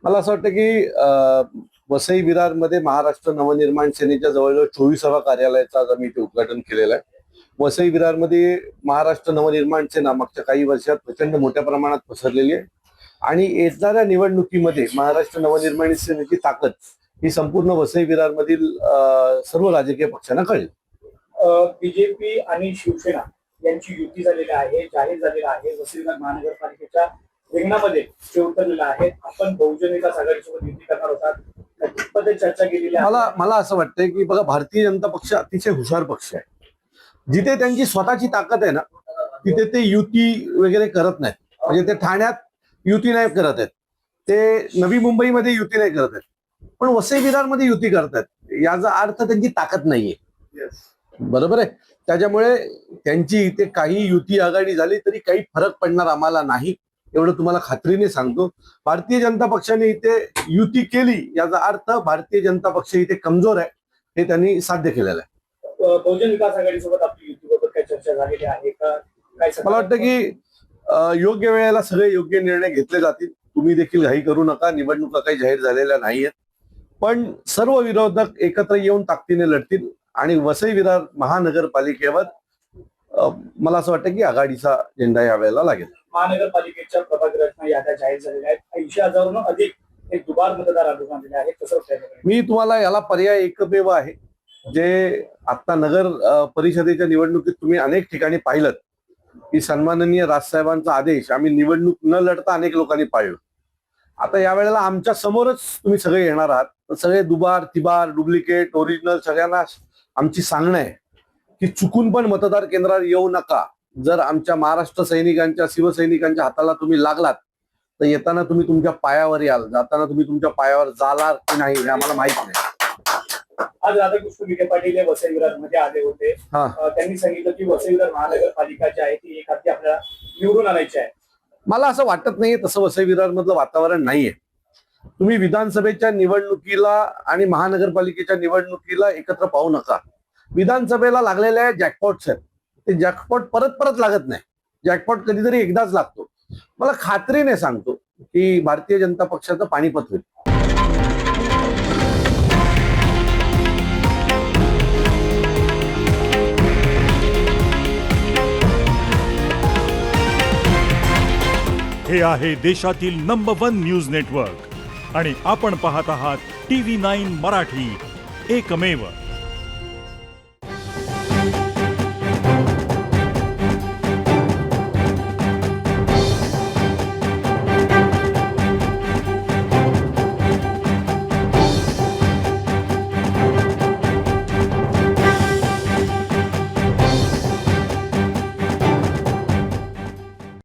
मला असं वाटतं की वसई विरारमध्ये महाराष्ट्र नवनिर्माण सेनेच्या जवळजवळ 24व्या कार्यालयाचं आज आम्ही इथे उद्घाटन केलेलं आहे. वसई विरारमध्ये महाराष्ट्र नवनिर्माण सेना मागच्या काही वर्षात प्रचंड मोठ्या प्रमाणात पसरलेली आहे आणि येणाऱ्या निवडणुकीमध्ये महाराष्ट्र नवनिर्माण सेनेची ताकद ही संपूर्ण वसई विरारमधील सर्व राजकीय पक्षांना कळेल. बीजेपी आणि शिवसेना यांची युती झालेली आहे, जाहीर झालेला आहे. वसई विरार महानगरपालिकेच्या रिंगणामध्ये ते उतरलेला आहे. आपण बहुजन विकास आघाडीसोबत युती करणार होतात, कितपत चर्चा केलेली आहे? मला असं वाटतंय की बघा, भारतीय जनता पक्ष अतिशय हुशार पक्ष आहे. जिथे त्यांची स्वतःची ताकद आहे ना, तिथे ते युती वगैरे करत नाहीत. म्हणजे ते ठाण्यात युती नाही करत आहेत, ते नवी मुंबईमध्ये युती नाही करत आहेत, पण वसई विरारमध्ये युती करतात. याचा अर्थ त्यांची ताकद नाहीये. बरोबर आहे. त्याच्यामुळे त्यांची इथे काही युती आघाडी झाली तरी काही फरक पडणार आम्हाला नाही, एवढं तुम्हाला खात्रीने सांगतो. भारतीय जनता पक्षाने इथे युती केली याचा अर्थ भारतीय जनता पक्ष इथे कमजोर आहे हे त्यांनी साध्य केलेलं आहे. बहुजन विकास आघाडीसोबत आपली युतीबाबत काय चर्चा झालेली आहे का? काय मला वाटतं की योग्य वेळेला सगळे योग्य निर्णय घेतले जातील. तुम्ही देखील घाई करू नका. निवडणुका काही जाहीर झालेल्या नाहीयेत, पण सर्व विरोधक एकत्र येऊन ताकदीने लढतील आणि वसई विरार महानगरपालिकेवर मला असं वाटतं की आघाडीचा झेंडा यावेळेला लागेल. महानगरपालिकेच्या प्रभाग रचना याद्या जाहीर झालेल्या आहेत. 80,000हून अधिक हे दुबार मतदार आढळून आलेले आहेत. कसं वाटतं? मी तुम्हाला याला पर्याय एकमेव आहे, जे आता नगर परिषदेच्या निवडणुकीत तुम्ही अनेक ठिकाणी पाहिलं की सन्माननीय राजसाहेबांचा आदेश आम्ही निवडणूक न लढता अनेक लोकांनी पाळलं. आता यावेळेला आमच्या समोरच तुम्ही सगळे येणार आहात, तर सगळे दुबार तिबार डुप्लिकेट ओरिजिनल सगळ्यांना आमची सांगणं आहे की चुकून पण मतदार केंद्रावर येऊ नका. जर आमच्या महाराष्ट्र सैनिकांच्या शिवसैनिकांच्या हाताला तुम्ही लागलात तर येताना तुम्ही तुमच्या पायावर याल, जाताना तुम्ही तुमच्या पायावर जालार की नाही हे आम्हाला माहित नाही. आज राधाकृष्ण विखे पाटील हे वसई विरार मध्ये आले होते. त्यांनी सांगितलं की वसई विरार महानगरपालिका जी आहे ती एखादी आपल्याला निवडून आणायची आहे. मला असं वाटत नाहीये तसं वसई विरार मधलं वातावरण नाहीये. तुम्ही विधानसभेच्या निवडणुकीला आणि महानगरपालिकेच्या निवडणुकीला एकत्र पाहू नका. विधानसभेला लागलेल्या जॅकपॉट्स आहेत, ते जॅकपॉट परत परत लागत नाही. जॅकपॉट कधीतरी एकदाच लागतो. मला खात्रीने सांगतो की भारतीय जनता पक्षाचं पाणीपत होईल. हे आहे देशातील नंबर 1 न्यूज नेटवर्क आणि आपण पाहत आहात TV9 मराठी, एकमेव.